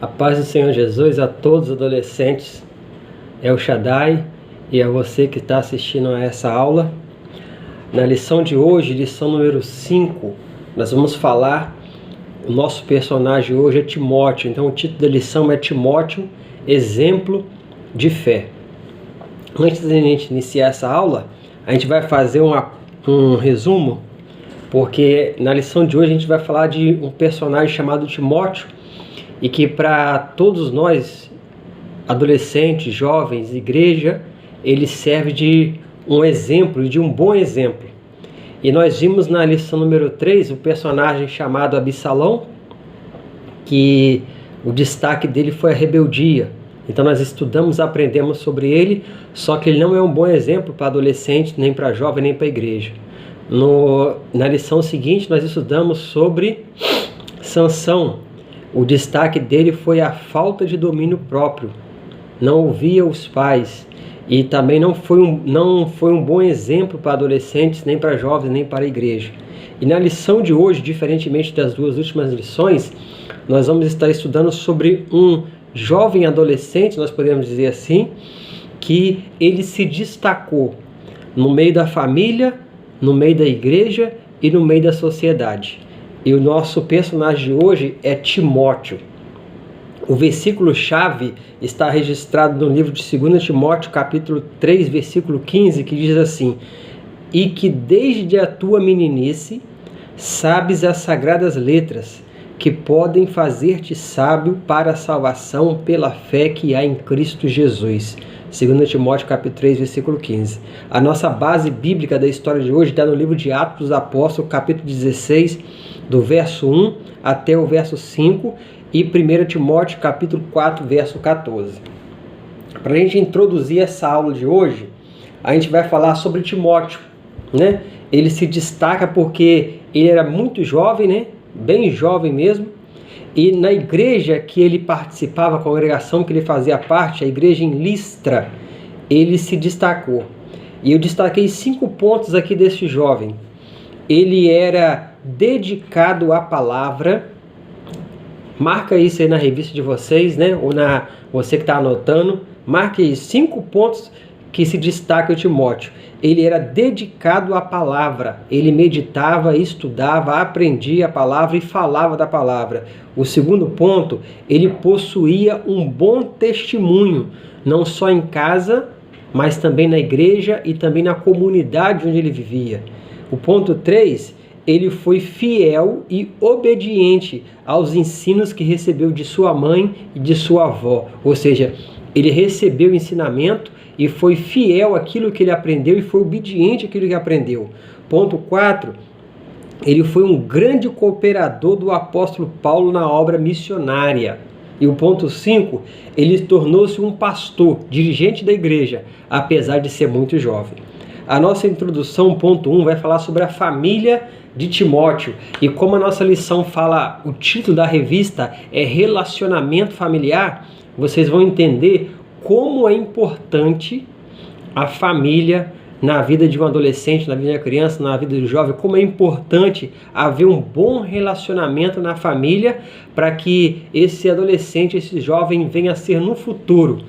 A paz do Senhor Jesus a todos os adolescentes, El Shaddai, e a você que está assistindo a essa aula. Na lição de hoje, lição número 5, nós vamos falar, o nosso personagem hoje é Timóteo. Então o título da lição é Timóteo, exemplo de fé. Antes de a gente iniciar essa aula, a gente vai fazer um resumo, porque na lição de hoje a gente vai falar de um personagem chamado Timóteo, e que para todos nós, adolescentes, jovens, igreja, ele serve de um exemplo, de um bom exemplo. E nós vimos na lição número 3 o personagem chamado Absalão, que o destaque dele foi a rebeldia. Então nós estudamos, aprendemos sobre ele, só que ele não é um bom exemplo para adolescente, nem para jovem, nem para a igreja. Na lição seguinte nós estudamos sobre Sansão. O destaque dele foi a falta de domínio próprio, não ouvia os pais, e também não foi um bom exemplo para adolescentes, nem para jovens, nem para a igreja. E na lição de hoje, diferentemente das duas últimas lições, nós vamos estar estudando sobre um jovem adolescente, nós podemos dizer assim, que ele se destacou no meio da família, no meio da igreja e no meio da sociedade. E o nosso personagem de hoje é Timóteo. O versículo-chave está registrado no livro de 2 Timóteo, capítulo 3, versículo 15, que diz assim: "E que desde a tua meninice sabes as sagradas letras, que podem fazer-te sábio para a salvação pela fé que há em Cristo Jesus." 2 Timóteo capítulo 3, versículo 15. A nossa base bíblica da história de hoje está no livro de Atos dos Apóstolos, capítulo 16, do verso 1 até o verso 5, e 1 Timóteo capítulo 4, verso 14. Para a gente introduzir essa aula de hoje, a gente vai falar sobre Timóteo, né? Ele se destaca porque ele era muito jovem, né? Bem jovem mesmo, e na igreja que ele participava, a congregação que ele fazia parte, a igreja em Listra, ele se destacou. E eu destaquei 5 pontos aqui desse jovem. Ele era dedicado à palavra. Marca isso aí na revista de vocês, né? Ou você que está anotando, marque aí 5 pontos que se destaca o Timóteo. Ele era dedicado à palavra, ele meditava, estudava, aprendia a palavra e falava da palavra. O segundo ponto, ele possuía um bom testemunho, não só em casa, mas também na igreja e também na comunidade onde ele vivia. O ponto 3, ele foi fiel e obediente aos ensinos que recebeu de sua mãe e de sua avó. Ou seja, ele recebeu o ensinamento e foi fiel àquilo que ele aprendeu e foi obediente àquilo que aprendeu. Ponto 4, ele foi um grande cooperador do apóstolo Paulo na obra missionária. E o ponto 5, ele tornou-se um pastor, dirigente da igreja, apesar de ser muito jovem. A nossa introdução, ponto 1, vai falar sobre a família de Timóteo. E como a nossa lição fala, o título da revista é Relacionamento Familiar, vocês vão entender como é importante a família na vida de um adolescente, na vida de uma criança, na vida do jovem, como é importante haver um bom relacionamento na família para que esse adolescente, esse jovem venha a ser no futuro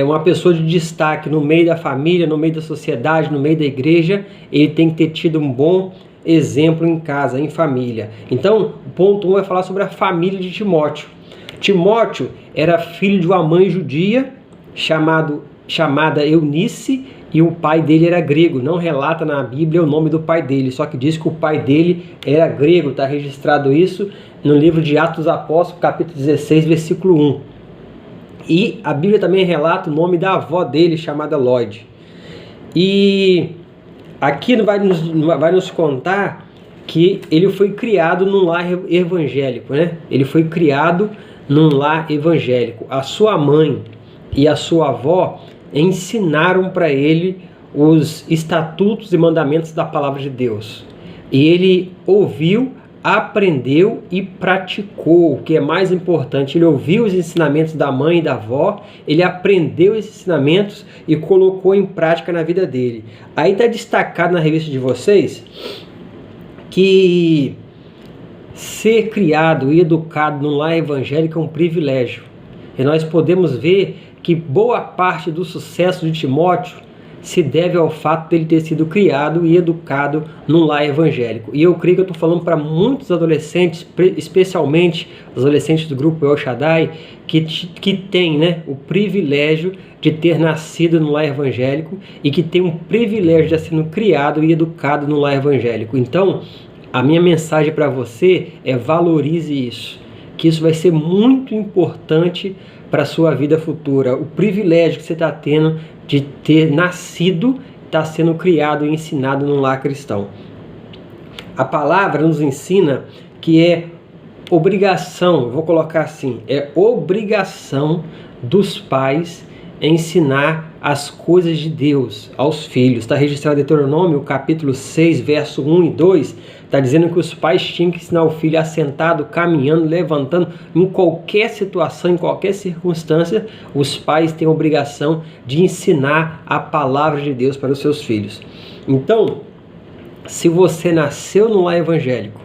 uma pessoa de destaque no meio da família, no meio da sociedade, no meio da igreja. Ele tem que ter tido um bom exemplo em casa, em família. Então, o ponto 1 vai falar sobre a família de Timóteo. Timóteo era filho de uma mãe judia chamada Eunice, e o pai dele era grego. Não relata na Bíblia o nome do pai dele, só que diz que o pai dele era grego. Está registrado isso no livro de Atos dos Apóstolos, capítulo 16, versículo 1. E a Bíblia também relata o nome da avó dele, chamada Lloyd. E aqui vai nos contar que ele foi criado num lar evangélico, né? Ele foi criado num lar evangélico. A sua mãe e a sua avó ensinaram para ele os estatutos e mandamentos da palavra de Deus. E ele ouviu, aprendeu e praticou, o que é mais importante. Ele ouviu os ensinamentos da mãe e da avó, ele aprendeu esses ensinamentos e colocou em prática na vida dele. Aí está destacado na revista de vocês que ser criado e educado no lar evangélico é um privilégio. E nós podemos ver que boa parte do sucesso de Timóteo se deve ao fato de ele ter sido criado e educado num lar evangélico. E eu creio que eu estou falando para muitos adolescentes, especialmente os adolescentes do grupo El Shaddai, que têm, né, o privilégio de ter nascido no lar evangélico e que tem um privilégio de ter sido criado e educado no lar evangélico. Então, a minha mensagem para você é: valorize isso, que isso vai ser muito importante para a sua vida futura. O privilégio que você está tendo de ter nascido, está sendo criado e ensinado num lar cristão. A palavra nos ensina que é obrigação, vou colocar assim, é obrigação dos pais ensinar as coisas de Deus aos filhos. Está registrado em Deuteronômio, capítulo 6, verso 1 e 2, está dizendo que os pais tinham que ensinar o filho assentado, caminhando, levantando, em qualquer situação, em qualquer circunstância, os pais têm a obrigação de ensinar a palavra de Deus para os seus filhos. Então, se você nasceu no lar evangélico,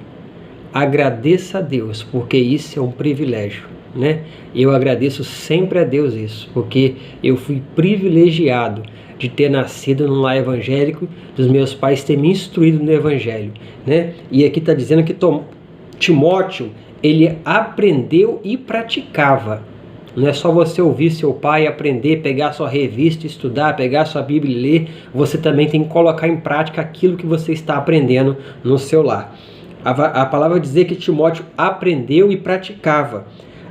agradeça a Deus, porque isso é um privilégio, né? Eu agradeço sempre a Deus isso, porque eu fui privilegiado de ter nascido num lar evangélico, dos meus pais terem me instruído no evangelho, né? E aqui está dizendo que Timóteo, ele aprendeu e praticava. Não é só você ouvir seu pai, aprender, pegar sua revista, estudar, pegar sua Bíblia e ler. Você também tem que colocar em prática aquilo que você está aprendendo no seu lar. A palavra vai dizer que Timóteo aprendeu e praticava.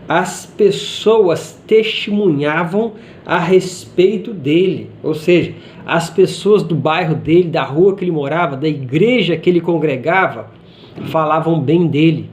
As pessoas testemunhavam a respeito dele, ou seja, as pessoas do bairro dele, da rua que ele morava, da igreja que ele congregava, falavam bem dele,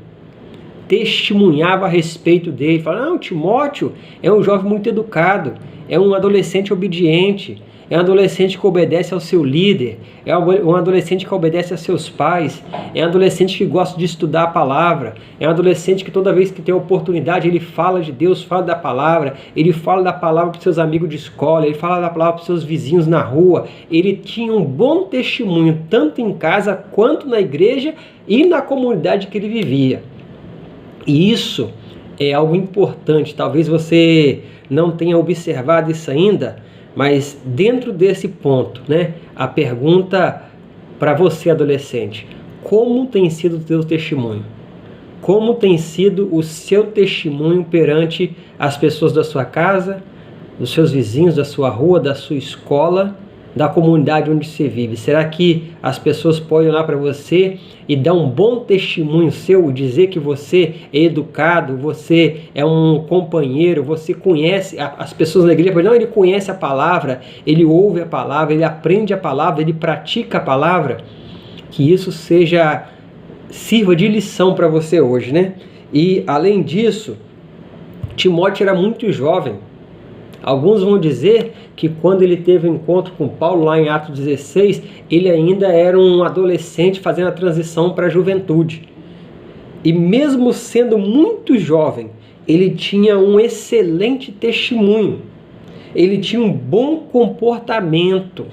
testemunhavam a respeito dele, falavam: não, Timóteo é um jovem muito educado, é um adolescente obediente, é um adolescente que obedece ao seu líder, é um adolescente que obedece a seus pais, é um adolescente que gosta de estudar a palavra, é um adolescente que toda vez que tem oportunidade ele fala de Deus, fala da palavra, ele fala da palavra para os seus amigos de escola, ele fala da palavra para os seus vizinhos na rua. Ele tinha um bom testemunho tanto em casa quanto na igreja e na comunidade que ele vivia. E isso é algo importante. Talvez você não tenha observado isso ainda, mas dentro desse ponto, né, a pergunta para você, adolescente: como tem sido o teu testemunho? Como tem sido o seu testemunho perante as pessoas da sua casa, dos seus vizinhos, da sua rua, da sua escola, da comunidade onde você vive? Será que as pessoas podem olhar para você e dar um bom testemunho seu, dizer que você é educado, você é um companheiro, você conhece as pessoas na igreja? Não, ele conhece a palavra, ele ouve a palavra, ele aprende a palavra, ele pratica a palavra. Que isso sirva de lição para você hoje, né? E além disso, Timóteo era muito jovem. Alguns vão dizer que quando ele teve um encontro com Paulo lá em Atos 16, ele ainda era um adolescente fazendo a transição para a juventude. E mesmo sendo muito jovem, ele tinha um excelente testemunho. Ele tinha um bom comportamento.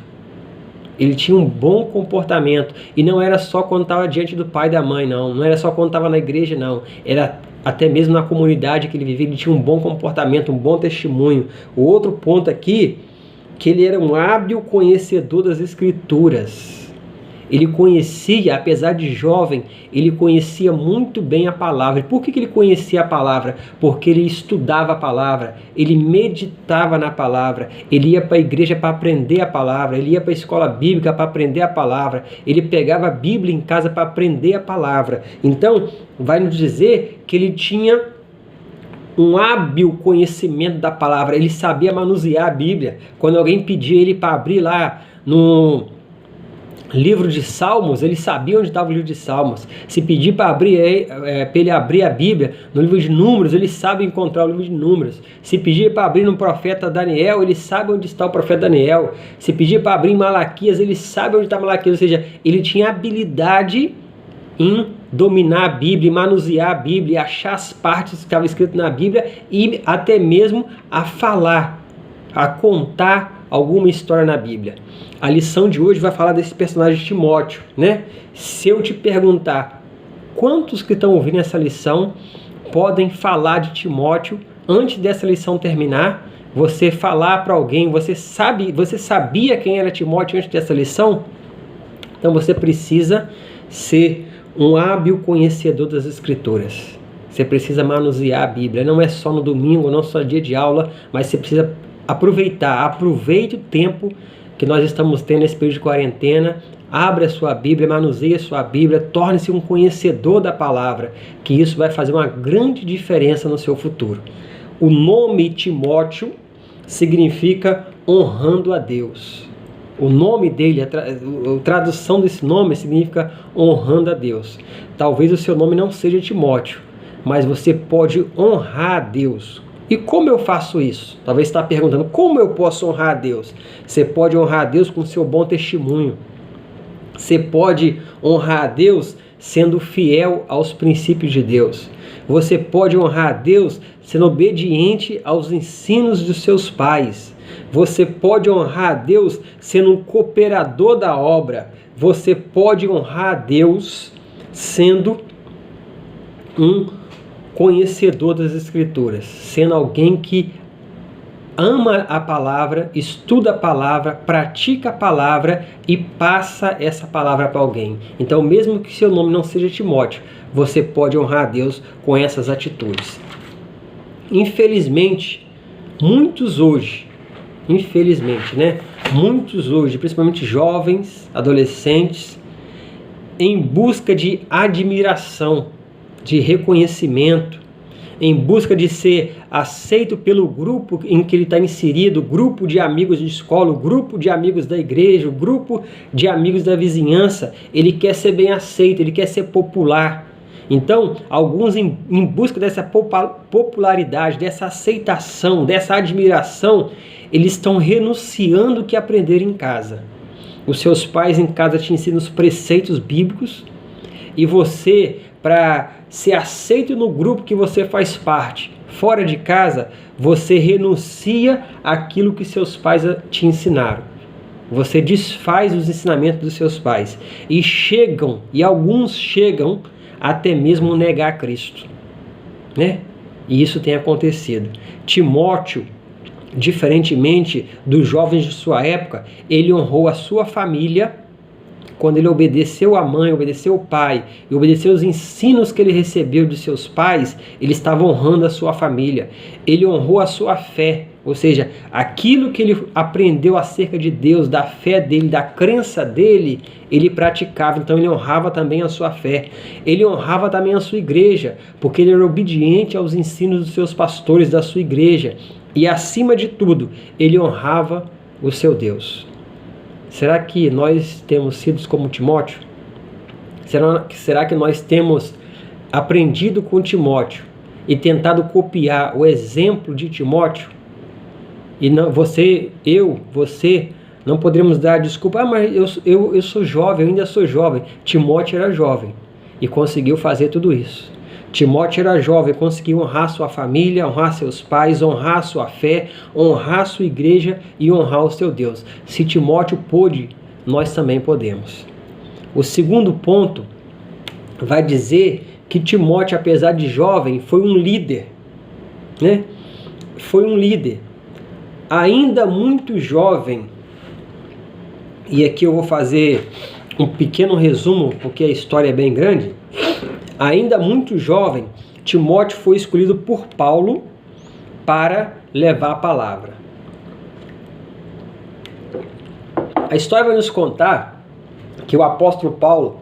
Ele tinha um bom comportamento. E não era só quando estava diante do pai e da mãe, não. Não era só quando estava na igreja, não. Era até mesmo na comunidade que ele vivia, ele tinha um bom comportamento, um bom testemunho. O outro ponto aqui, que ele era um hábil conhecedor das Escrituras. Ele conhecia, apesar de jovem, ele conhecia muito bem a palavra. E por que ele conhecia a palavra? Porque ele estudava a palavra, ele meditava na palavra, ele ia para a igreja para aprender a palavra, ele ia para a escola bíblica para aprender a palavra, ele pegava a Bíblia em casa para aprender a palavra. Então, vai nos dizer que ele tinha um hábil conhecimento da palavra, ele sabia manusear a Bíblia. Quando alguém pedia ele para abrir lá no livro de Salmos, ele sabia onde estava o livro de Salmos. Se pedir para ele abrir a Bíblia no livro de Números, ele sabe encontrar o livro de Números. Se pedir para abrir no profeta Daniel, ele sabe onde está o profeta Daniel. Se pedir para abrir em Malaquias, ele sabe onde está Malaquias. Ou seja, ele tinha habilidade em dominar a Bíblia, manusear a Bíblia, achar as partes que estavam escritas na Bíblia e até mesmo a falar, a contar alguma história na Bíblia. A lição de hoje vai falar desse personagem Timóteo, né? Se eu te perguntar Quantos que estão ouvindo essa lição podem falar de Timóteo antes dessa lição terminar? Você falar para alguém, você sabia quem era Timóteo antes dessa lição? Então você precisa ser um hábil conhecedor das Escrituras. Você precisa manusear a Bíblia. Não é só no domingo, não só dia de aula, mas você precisa aproveitar. Aproveite o tempo que nós estamos tendo nesse período de quarentena. Abra a sua Bíblia, manuseie a sua Bíblia, torne-se um conhecedor da palavra, que isso vai fazer uma grande diferença no seu futuro. O nome Timóteo significa honrando a Deus. O nome dele, a tradução desse nome significa honrando a Deus. Talvez o seu nome não seja Timóteo, mas você pode honrar a Deus. E como eu faço isso? Talvez você está perguntando, como eu posso honrar a Deus? Você pode honrar a Deus com o seu bom testemunho. Você pode honrar a Deus sendo fiel aos princípios de Deus. Você pode honrar a Deus sendo obediente aos ensinos dos seus pais. Você pode honrar a Deus sendo um cooperador da obra. Você pode honrar a Deus sendo um conhecedor das Escrituras, sendo alguém que ama a palavra, estuda a palavra, pratica a palavra e passa essa palavra para alguém. Então, mesmo que seu nome não seja Timóteo, você pode honrar a Deus com essas atitudes. Infelizmente, muitos hoje, principalmente jovens, adolescentes, em busca de admiração, de reconhecimento, em busca de ser aceito pelo grupo em que ele está inserido, o grupo de amigos de escola, o grupo de amigos da igreja, o grupo de amigos da vizinhança. Ele quer ser bem aceito, ele quer ser popular. Então, alguns em busca dessa popularidade, dessa aceitação, dessa admiração, eles estão renunciando o que aprenderam em casa. Os seus pais em casa te ensinam os preceitos bíblicos e você, para ser aceito no grupo que você faz parte, fora de casa, você renuncia àquilo que seus pais te ensinaram. Você desfaz os ensinamentos dos seus pais. E alguns chegam até mesmo negar Cristo, né? E isso tem acontecido. Timóteo, diferentemente dos jovens de sua época, ele honrou a sua família. Quando ele obedeceu a mãe, obedeceu o pai e obedeceu os ensinos que ele recebeu de seus pais, ele estava honrando a sua família. Ele honrou a sua fé, ou seja, aquilo que ele aprendeu acerca de Deus, da fé dele, da crença dele, ele praticava. Então ele honrava também a sua fé. Ele honrava também a sua igreja, porque ele era obediente aos ensinos dos seus pastores da sua igreja. E acima de tudo, ele honrava o seu Deus. Será que nós temos sido como Timóteo? Será que nós temos aprendido com Timóteo e tentado copiar o exemplo de Timóteo? E não, você não poderíamos dar desculpa, mas eu sou jovem, eu ainda sou jovem. Timóteo era jovem e conseguiu fazer tudo isso. Timóteo era jovem, conseguiu honrar sua família, honrar seus pais, honrar sua fé, honrar sua igreja e honrar o seu Deus. Se Timóteo pôde, nós também podemos. O segundo ponto vai dizer que Timóteo, apesar de jovem, foi um líder, né? Foi um líder. Ainda muito jovem, e aqui eu vou fazer um pequeno resumo, porque a história é bem grande. Ainda muito jovem, Timóteo foi escolhido por Paulo para levar a palavra. A história vai nos contar que o apóstolo Paulo,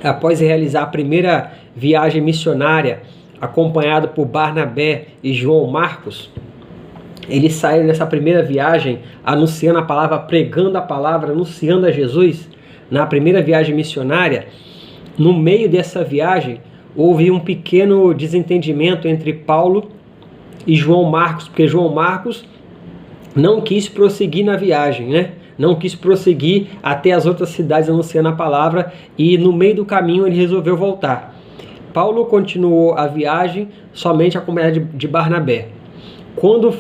após realizar a primeira viagem missionária, acompanhado por Barnabé e João Marcos, eles saíram nessa primeira viagem anunciando a palavra, pregando a palavra, anunciando a Jesus. Na primeira viagem missionária, no meio dessa viagem, houve um pequeno desentendimento entre Paulo e João Marcos, porque João Marcos não quis prosseguir na viagem, né? Não quis prosseguir até as outras cidades anunciando a palavra e no meio do caminho ele resolveu voltar. Paulo continuou a viagem somente acompanhado de Barnabé. Quando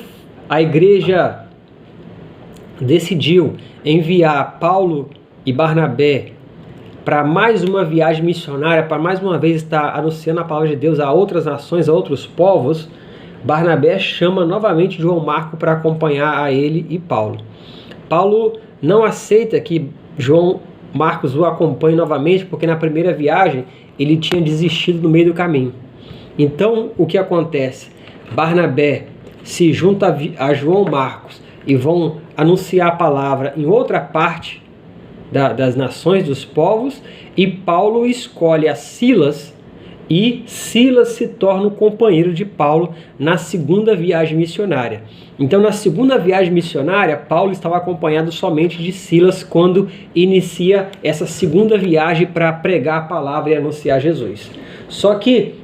a igreja decidiu enviar Paulo e Barnabé para mais uma viagem missionária, para mais uma vez estar anunciando a palavra de Deus a outras nações, a outros povos, Barnabé chama novamente João Marcos para acompanhar a ele e Paulo. Paulo não aceita que João Marcos o acompanhe novamente, porque na primeira viagem ele tinha desistido no meio do caminho. Então, o que acontece? Barnabé se junta a João Marcos e vão anunciar a palavra em outra parte das nações, dos povos, e Paulo escolhe a Silas, e Silas se torna o companheiro de Paulo na segunda viagem missionária. Então, na segunda viagem missionária, Paulo estava acompanhado somente de Silas quando inicia essa segunda viagem para pregar a palavra e anunciar Jesus. Só que,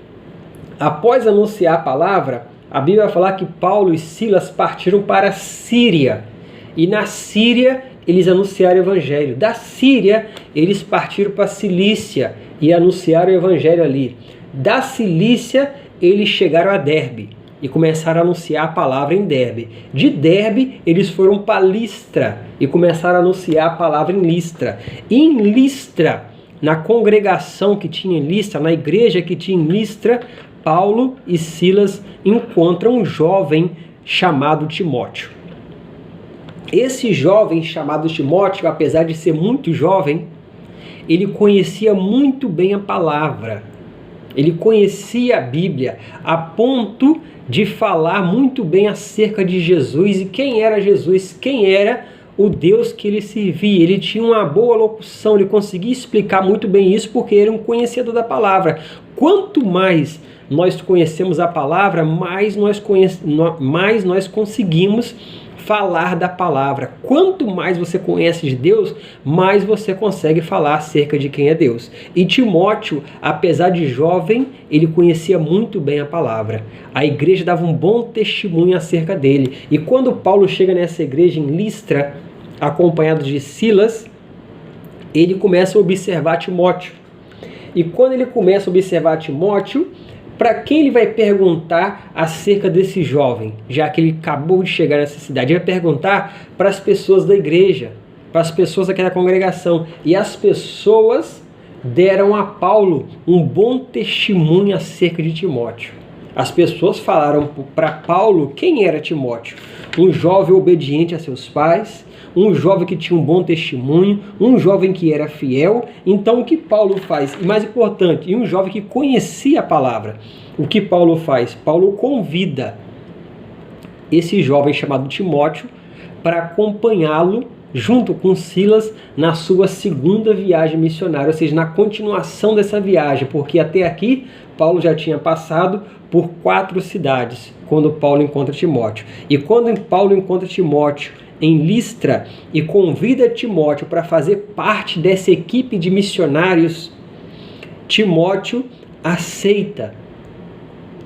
após anunciar a palavra, a Bíblia vai falar que Paulo e Silas partiram para a Síria. E na Síria, eles anunciaram o Evangelho. Da Síria, eles partiram para a Cilícia e anunciaram o Evangelho ali. Da Cilícia, eles chegaram a Derbe e começaram a anunciar a palavra em Derbe. De Derbe, eles foram para Listra e começaram a anunciar a palavra em Listra. E em Listra, na congregação que tinha em Listra, na igreja que tinha em Listra, Paulo e Silas encontram um jovem chamado Timóteo. Esse jovem chamado Timóteo, apesar de ser muito jovem, ele conhecia muito bem a palavra. Ele conhecia a Bíblia a ponto de falar muito bem acerca de Jesus e quem era Jesus, quem era o Deus que ele servia. Ele tinha uma boa locução, ele conseguia explicar muito bem isso porque era um conhecedor da palavra. Quanto mais nós conhecemos a palavra, mais nós conseguimos falar da palavra. Quanto mais você conhece de Deus, mais você consegue falar acerca de quem é Deus. E Timóteo, apesar de jovem, ele conhecia muito bem a palavra. A igreja dava um bom testemunho acerca dele. E quando Paulo chega nessa igreja em Listra, acompanhado de Silas, ele começa a observar Timóteo. E quando ele começa a observar Timóteo, para quem ele vai perguntar acerca desse jovem, já que ele acabou de chegar nessa cidade? Ele vai perguntar para as pessoas da igreja, para as pessoas daquela congregação. E as pessoas deram a Paulo um bom testemunho acerca de Timóteo. As pessoas falaram para Paulo quem era Timóteo. Um jovem obediente a seus pais, um jovem que tinha um bom testemunho, um jovem que era fiel. Então o que Paulo faz? E mais importante, e um jovem que conhecia a palavra. O que Paulo faz? Paulo convida esse jovem chamado Timóteo para acompanhá-lo junto com Silas na sua segunda viagem missionária, ou seja, na continuação dessa viagem, porque até aqui Paulo já tinha passado por 4 cidades quando Paulo encontra Timóteo. E quando Paulo encontra Timóteo em Listra e convida Timóteo para fazer parte dessa equipe de missionários, Timóteo aceita.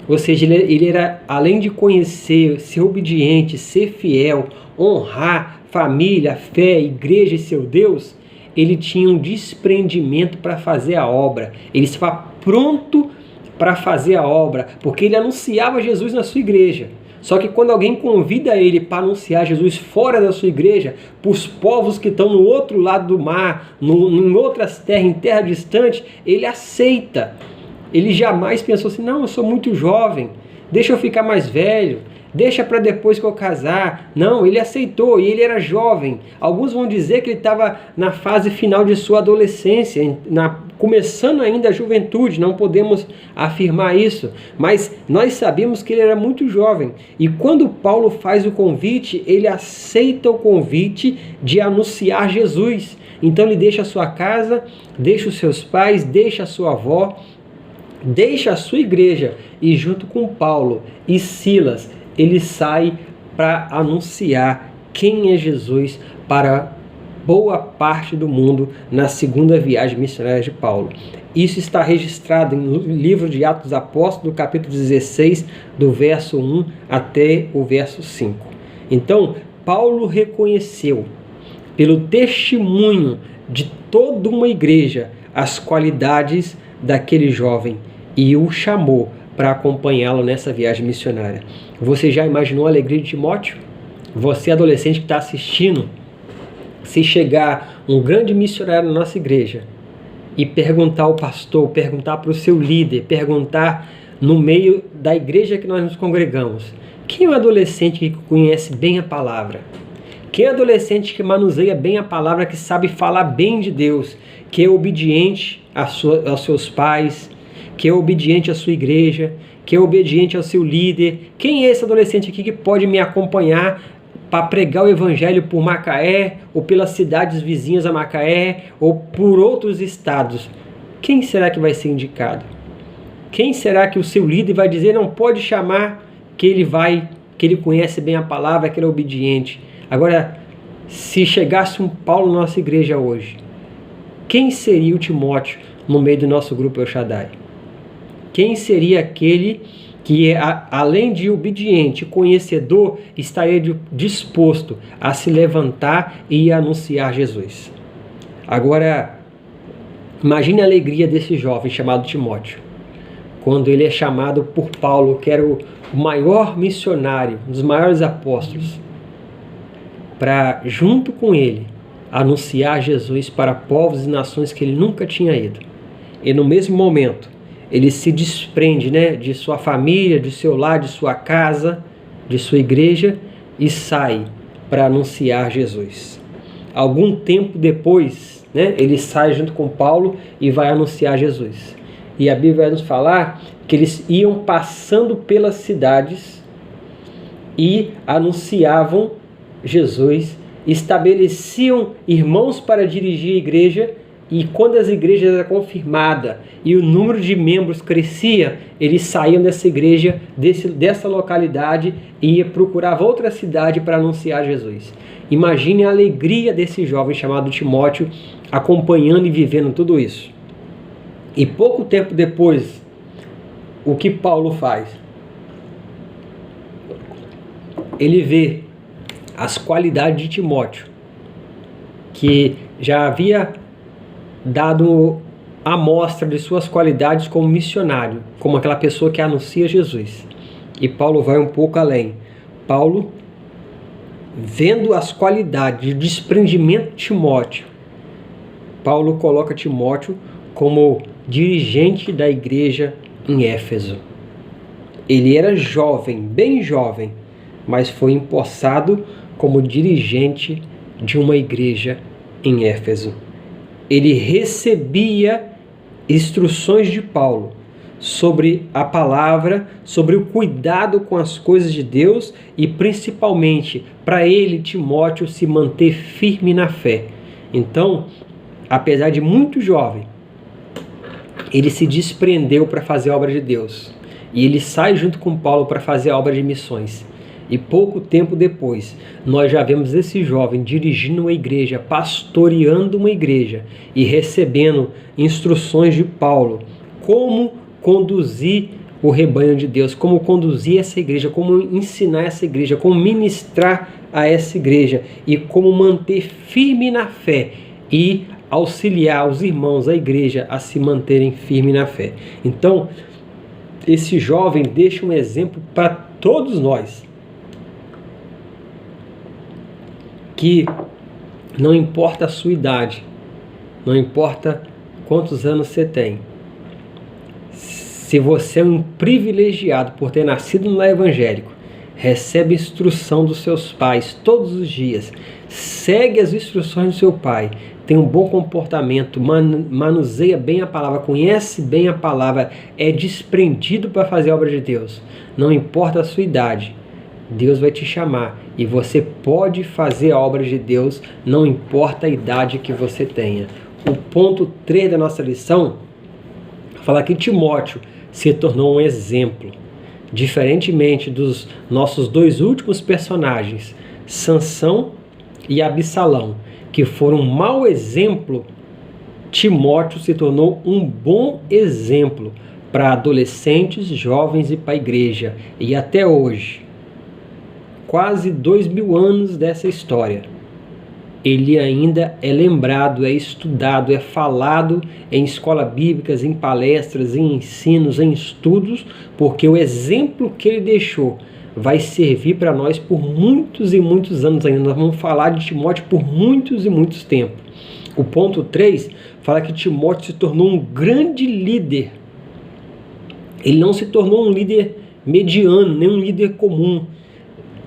Ou seja, ele era, além de conhecer, ser obediente, ser fiel, honrar família, fé, igreja e seu Deus, ele tinha um desprendimento para fazer a obra. Ele estava pronto para fazer a obra, porque ele anunciava Jesus na sua igreja. Só que quando alguém convida ele para anunciar Jesus fora da sua igreja, para os povos que estão no outro lado do mar, em outras terras, em terra distante, ele aceita. Ele jamais pensou assim, não, eu sou muito jovem, deixa eu ficar mais velho, deixa para depois que eu casar. Não, ele aceitou e ele era jovem. Alguns vão dizer que ele estava na fase final de sua adolescência, começando ainda a juventude, não podemos afirmar isso, mas nós sabemos que ele era muito jovem. E quando Paulo faz o convite, ele aceita o convite de anunciar Jesus. Então ele deixa a sua casa, deixa os seus pais, deixa a sua avó, deixa a sua igreja e junto com Paulo e Silas, ele sai para anunciar quem é Jesus para boa parte do mundo na segunda viagem missionária de Paulo. Isso está registrado no livro de Atos dos Apóstolos, do capítulo 16, do verso 1 até o verso 5. Então, Paulo reconheceu, pelo testemunho de toda uma igreja, as qualidades daquele jovem e o chamou para acompanhá-lo nessa viagem missionária. Você já imaginou a alegria de Timóteo? Você, adolescente que está assistindo, se chegar um grande missionário na nossa igreja e perguntar ao pastor, perguntar para o seu líder, perguntar no meio da igreja que nós nos congregamos: quem é o adolescente que conhece bem a palavra? Quem é o adolescente que manuseia bem a palavra, que sabe falar bem de Deus, que é obediente aos seus pais, que é obediente à sua igreja, que é obediente ao seu líder? Quem é esse adolescente aqui que pode me acompanhar para pregar o evangelho por Macaé, ou pelas cidades vizinhas a Macaé, ou por outros estados? Quem será que vai ser indicado? Quem será que o seu líder vai dizer: não pode chamar, que ele conhece bem a palavra, que ele é obediente? Agora, se chegasse um Paulo na nossa igreja hoje, quem seria o Timóteo no meio do nosso grupo El Shaddai? Quem seria aquele que, além de obediente, conhecedor, estaria disposto a se levantar e anunciar Jesus? Agora, imagine a alegria desse jovem chamado Timóteo, quando ele é chamado por Paulo, que era o maior missionário, um dos maiores apóstolos, para, junto com ele, anunciar Jesus para povos e nações que ele nunca tinha ido. E no mesmo momento, ele se desprende, de sua família, de seu lar, de sua casa, de sua igreja, e sai para anunciar Jesus. Algum tempo depois, ele sai junto com Paulo e vai anunciar Jesus. E a Bíblia vai nos falar que eles iam passando pelas cidades e anunciavam Jesus, estabeleciam irmãos para dirigir a igreja, e quando as igrejas eram confirmadas e o número de membros crescia, eles saíam dessa igreja, dessa localidade, e procuravam outra cidade para anunciar Jesus. Imagine a alegria desse jovem chamado Timóteo, acompanhando e vivendo tudo isso. E pouco tempo depois, o que Paulo faz? Ele vê as qualidades de Timóteo, que já havia dado amostra de suas qualidades como missionário, como aquela pessoa que anuncia Jesus. E Paulo vai um pouco além. Paulo, vendo as qualidades de desprendimento de Timóteo, Paulo coloca Timóteo como dirigente da igreja em Éfeso. Ele era jovem, bem jovem, mas foi empossado como dirigente de uma igreja em Éfeso. Ele recebia instruções de Paulo sobre a palavra, sobre o cuidado com as coisas de Deus e principalmente para ele, Timóteo, se manter firme na fé. Então, apesar de muito jovem, ele se desprendeu para fazer a obra de Deus. E ele sai junto com Paulo para fazer a obra de missões. E pouco tempo depois, nós já vemos esse jovem dirigindo uma igreja, pastoreando uma igreja e recebendo instruções de Paulo, como conduzir o rebanho de Deus, como conduzir essa igreja, como ensinar essa igreja, como ministrar a essa igreja e como manter firme na fé e auxiliar os irmãos, a igreja, a se manterem firmes na fé. Então, esse jovem deixa um exemplo para todos nós, que não importa a sua idade, não importa quantos anos você tem, se você é um privilegiado por ter nascido no lar evangélico, recebe instrução dos seus pais todos os dias, segue as instruções do seu pai, tem um bom comportamento, manuseia bem a palavra, conhece bem a palavra, é desprendido para fazer a obra de Deus, não importa a sua idade, Deus vai te chamar e você pode fazer a obra de Deus, não importa a idade que você tenha. O ponto 3 da nossa lição fala que Timóteo se tornou um exemplo, diferentemente dos nossos dois últimos personagens, Sansão e Absalão, que foram um mau exemplo. Timóteo se tornou um bom exemplo para adolescentes, jovens e para a igreja. E até hoje, quase 2000 anos dessa história, ele ainda é lembrado, é estudado, é falado em escolas bíblicas, em palestras, em ensinos, em estudos, porque o exemplo que ele deixou vai servir para nós por muitos e muitos anos ainda. Nós vamos falar de Timóteo por muitos e muitos tempos. O ponto 3 fala que Timóteo se tornou um grande líder. Ele não se tornou um líder mediano, nem um líder comum.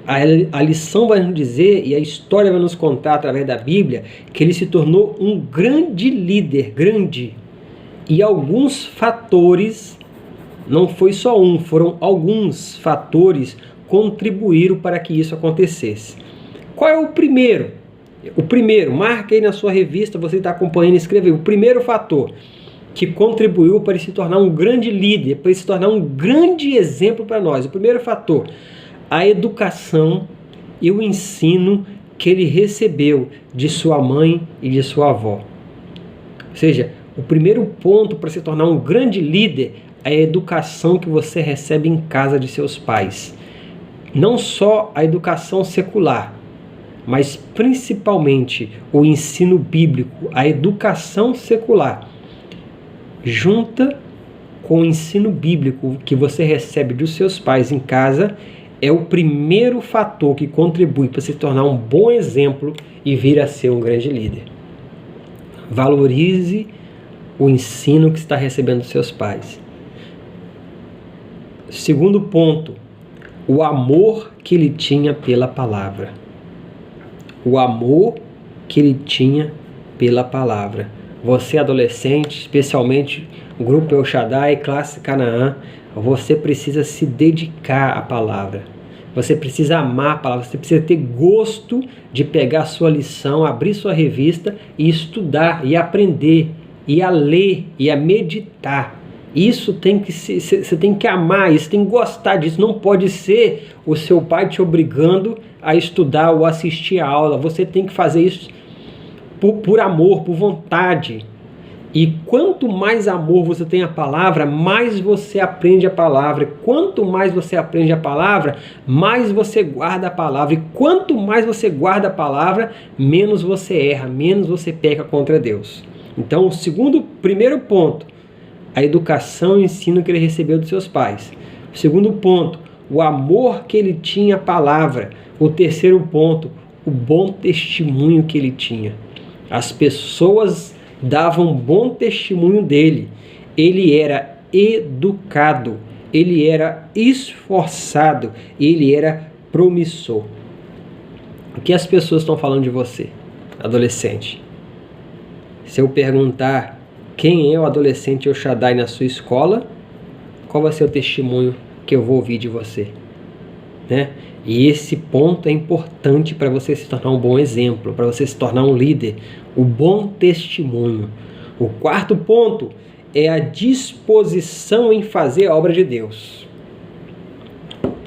A lição vai nos dizer, e a história vai nos contar através da Bíblia, que ele se tornou um grande líder, grande. E alguns fatores, não foi só um, foram alguns fatores contribuíram para que isso acontecesse. Qual é o primeiro? O primeiro, marque aí na sua revista, você está acompanhando e escreveu. O primeiro fator que contribuiu para ele se tornar um grande líder, para ele se tornar um grande exemplo para nós. O primeiro fator, a educação e o ensino que ele recebeu de sua mãe e de sua avó. Ou seja, o primeiro ponto para se tornar um grande líder é a educação que você recebe em casa de seus pais. Não só a educação secular, mas principalmente o ensino bíblico, a educação secular, junta com o ensino bíblico que você recebe dos seus pais em casa, é o primeiro fator que contribui para se tornar um bom exemplo e vir a ser um grande líder. Valorize o ensino que está recebendo dos seus pais. Segundo ponto, o amor que ele tinha pela palavra. O amor que ele tinha pela palavra. Você adolescente, especialmente o grupo El Shaddai, classe Canaã, você precisa se dedicar à palavra. Você precisa amar a palavra, você precisa ter gosto de pegar a sua lição, abrir sua revista e estudar, e aprender, e a ler, e a meditar. Isso tem que você tem que amar, isso tem que gostar disso. Não pode ser o seu pai te obrigando a estudar ou assistir a aula. Você tem que fazer isso por amor, por vontade. E quanto mais amor você tem à palavra, mais você aprende a palavra. Quanto mais você aprende a palavra, mais você guarda a palavra. E quanto mais você guarda a palavra, menos você erra, menos você peca contra Deus. Então, o primeiro ponto, a educação e o ensino que ele recebeu dos seus pais. O segundo ponto, o amor que ele tinha à palavra. O terceiro ponto, o bom testemunho que ele tinha. As pessoas davam bom testemunho dele. Ele era educado, ele era esforçado, ele era promissor. O que as pessoas estão falando de você, adolescente? Se eu perguntar quem é o adolescente El Shaddai na sua escola, qual vai ser o testemunho que eu vou ouvir de você? Né? E esse ponto é importante para você se tornar um bom exemplo, para você se tornar um líder. O bom testemunho. O quarto ponto é a disposição em fazer a obra de Deus.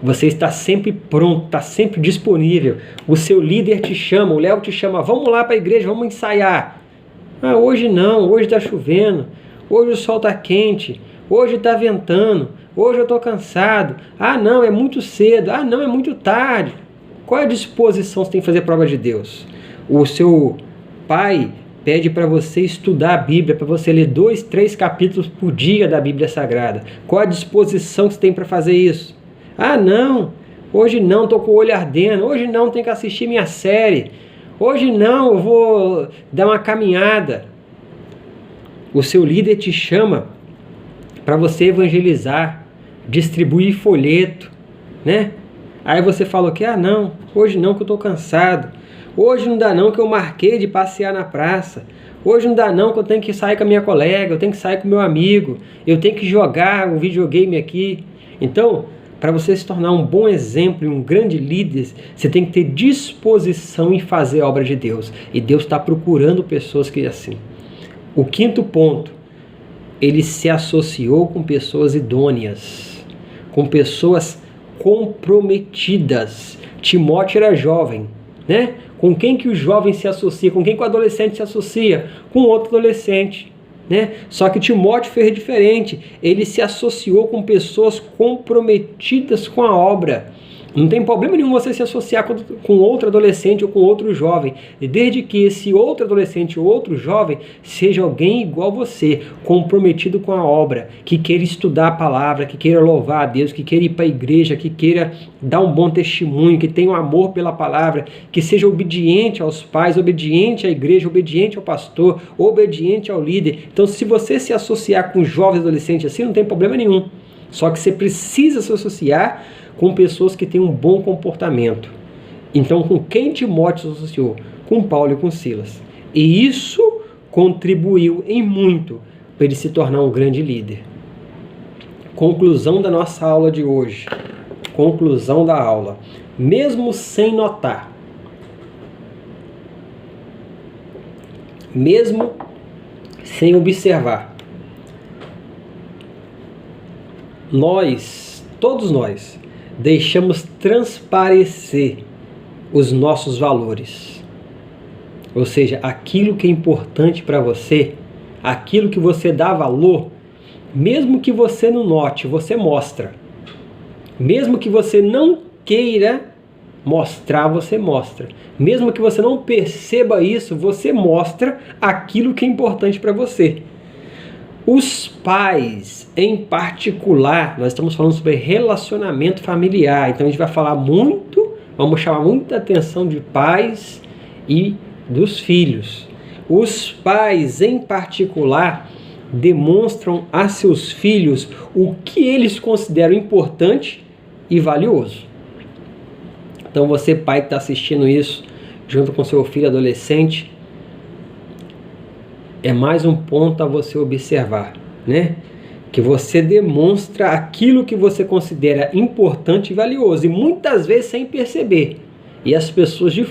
Você está sempre pronto, está sempre disponível. O seu líder te chama, o Léo te chama, vamos lá para a igreja, vamos ensaiar. Ah, hoje não, hoje está chovendo, hoje o sol está quente, hoje está ventando, hoje eu estou cansado. Ah, não, é muito cedo. Ah, não, é muito tarde. Qual é a disposição que você tem que fazer a prova de Deus? O seu pai pede para você estudar a Bíblia, para você ler 2, 3 capítulos por dia da Bíblia Sagrada. Qual a disposição que você tem para fazer isso? Ah, não, hoje não, estou com o olho ardendo. Hoje não, tenho que assistir minha série. Hoje não, eu vou dar uma caminhada. O seu líder te chama para você evangelizar, distribuir folheto, né? Aí você falou que, ah não, hoje não que eu estou cansado. Hoje não dá não que eu marquei de passear na praça. Hoje não dá não que eu tenho que sair com a minha colega, eu tenho que sair com o meu amigo, eu tenho que jogar um videogame aqui. Então, para você se tornar um bom exemplo e um grande líder, você tem que ter disposição em fazer a obra de Deus. E Deus está procurando pessoas que assim. O quinto ponto, ele se associou com pessoas idôneas, com pessoas comprometidas. Timóteo era jovem, né? Com quem que o jovem se associa? Com quem que o adolescente se associa? Com outro adolescente, né? Só que Timóteo fez diferente. Ele se associou com pessoas comprometidas com a obra. Não tem problema nenhum você se associar com outro adolescente ou com outro jovem, desde que esse outro adolescente ou outro jovem seja alguém igual você, comprometido com a obra, que queira estudar a palavra, que queira louvar a Deus, que queira ir para a igreja, que queira dar um bom testemunho, que tenha um amor pela palavra, que seja obediente aos pais, obediente à igreja, obediente ao pastor, obediente ao líder. Então, se você se associar com jovens adolescentes assim, não tem problema nenhum. Só que você precisa se associar com pessoas que têm um bom comportamento. Então, com quem Timóteo se associou? Com Paulo e com Silas. E isso contribuiu em muito para ele se tornar um grande líder. Conclusão da nossa aula de hoje. Conclusão da aula. Mesmo sem notar, mesmo sem observar, todos nós, deixamos transparecer os nossos valores. Ou seja, aquilo que é importante para você, aquilo que você dá valor, mesmo que você não note, você mostra. Mesmo que você não queira mostrar, você mostra. Mesmo que você não perceba isso, você mostra aquilo que é importante para você. Os pais, em particular, nós estamos falando sobre relacionamento familiar, então a gente vai falar muito, vamos chamar muita atenção de pais e dos filhos. Os pais, em particular, demonstram a seus filhos o que eles consideram importante e valioso. Então você, pai que está assistindo isso, junto com seu filho adolescente, é mais um ponto a você observar, né? Que você demonstra aquilo que você considera importante e valioso, e muitas vezes sem perceber. E as pessoas de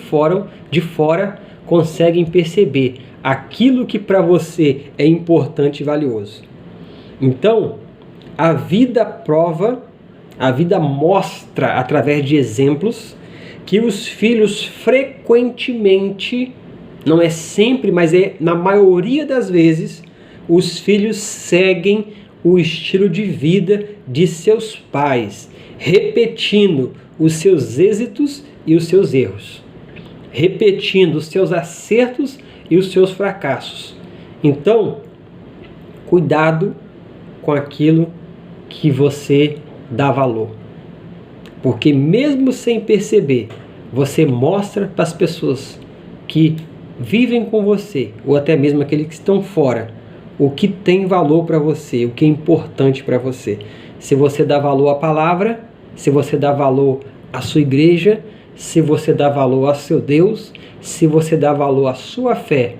fora conseguem perceber aquilo que para você é importante e valioso. Então, a vida prova, a vida mostra através de exemplos que os filhos frequentemente, não é sempre, mas é na maioria das vezes, os filhos seguem o estilo de vida de seus pais, repetindo os seus êxitos e os seus erros, repetindo os seus acertos e os seus fracassos. Então, cuidado com aquilo que você dá valor, porque mesmo sem perceber, você mostra para as pessoas que vivem com você, ou até mesmo aqueles que estão fora, o que tem valor para você, o que é importante para você. Se você dá valor à palavra, se você dá valor à sua igreja, se você dá valor ao seu Deus, se você dá valor à sua fé,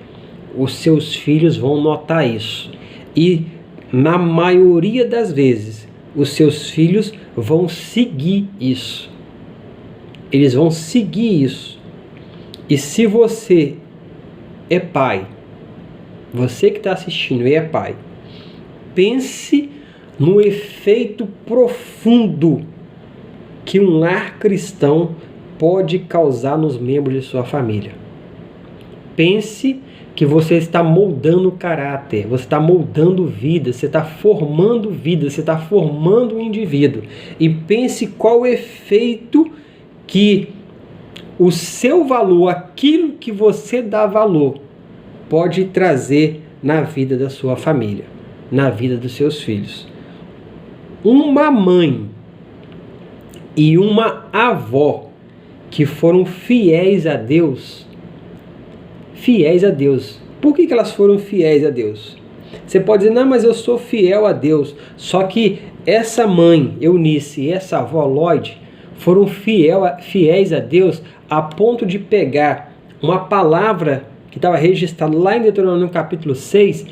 os seus filhos vão notar isso. E na maioria das vezes, os seus filhos vão seguir isso. Eles vão seguir isso. E se você é pai, você que está assistindo e é pai, pense no efeito profundo que um lar cristão pode causar nos membros de sua família. Pense que você está moldando caráter, você está moldando vida, você está formando vida, você está formando um indivíduo. E pense qual o efeito que o seu valor, aquilo que você dá valor, pode trazer na vida da sua família, na vida dos seus filhos. Uma mãe e uma avó que foram fiéis a Deus. Por que elas foram fiéis a Deus? Você pode dizer, não, mas eu sou fiel a Deus. Só que essa mãe, Eunice, e essa avó, Lloyd, foram fiéis a Deus a ponto de pegar uma palavra que estava registrada lá em Deuteronômio capítulo 6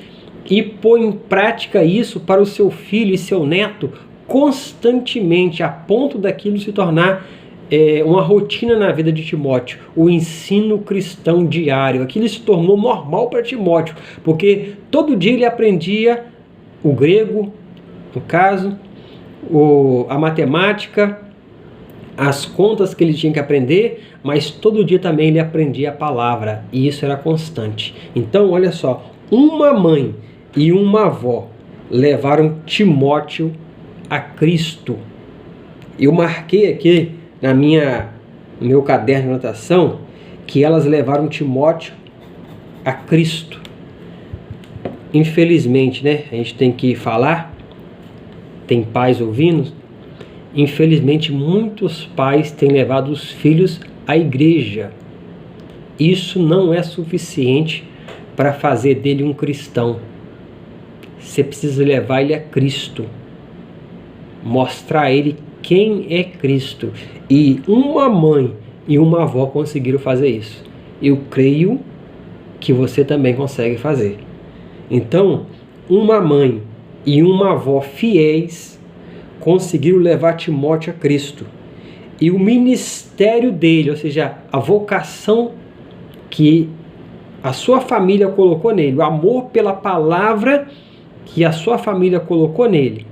e pôr em prática isso para o seu filho e seu neto constantemente, a ponto daquilo se tornar uma rotina na vida de Timóteo, o ensino cristão diário. Aquilo se tornou normal para Timóteo, porque todo dia ele aprendia o grego, no caso, a matemática, as contas que ele tinha que aprender, mas todo dia também ele aprendia a palavra, e isso era constante. Então, olha só, uma mãe e uma avó levaram Timóteo a Cristo. Eu marquei aqui no meu caderno de anotação que elas levaram Timóteo a Cristo. Infelizmente, né? A gente tem que falar, tem pais ouvindo. Infelizmente, muitos pais têm levado os filhos à igreja. Isso não é suficiente para fazer dele um cristão. Você precisa levar ele a Cristo, mostrar a ele quem é Cristo. E uma mãe e uma avó conseguiram fazer isso. Eu creio que você também consegue fazer. Então, uma mãe e uma avó fiéis conseguiram levar Timóteo a Cristo. E o ministério dele, ou seja, a vocação que a sua família colocou nele, o amor pela palavra que a sua família colocou nele,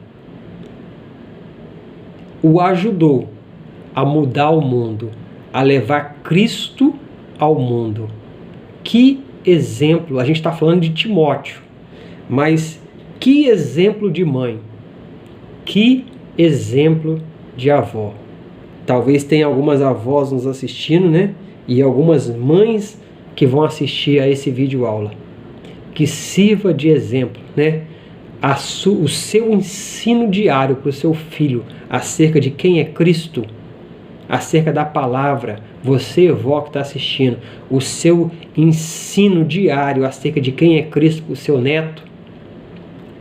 o ajudou a mudar o mundo, a levar Cristo ao mundo. Que exemplo! A gente está falando de Timóteo, mas que exemplo de mãe, que exemplo de avó. Talvez tenha algumas avós nos assistindo, né? E algumas mães que vão assistir a esse vídeo aula. Que sirva de exemplo, né? O seu ensino diário para o seu filho acerca de quem é Cristo, acerca da palavra. Você, vó que está assistindo, o seu ensino diário acerca de quem é Cristo para o seu neto,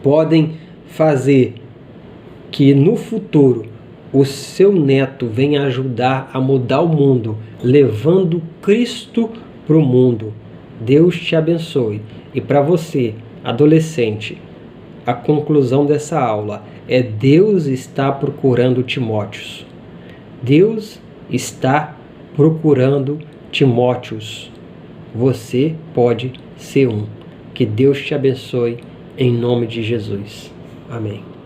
podem fazer que no futuro o seu neto venha ajudar a mudar o mundo, levando Cristo para o mundo. Deus te abençoe. E para você, adolescente, a conclusão dessa aula é: Deus está procurando Timóteos. Deus está procurando Timóteos. Você pode ser um. Que Deus te abençoe em nome de Jesus. Amém.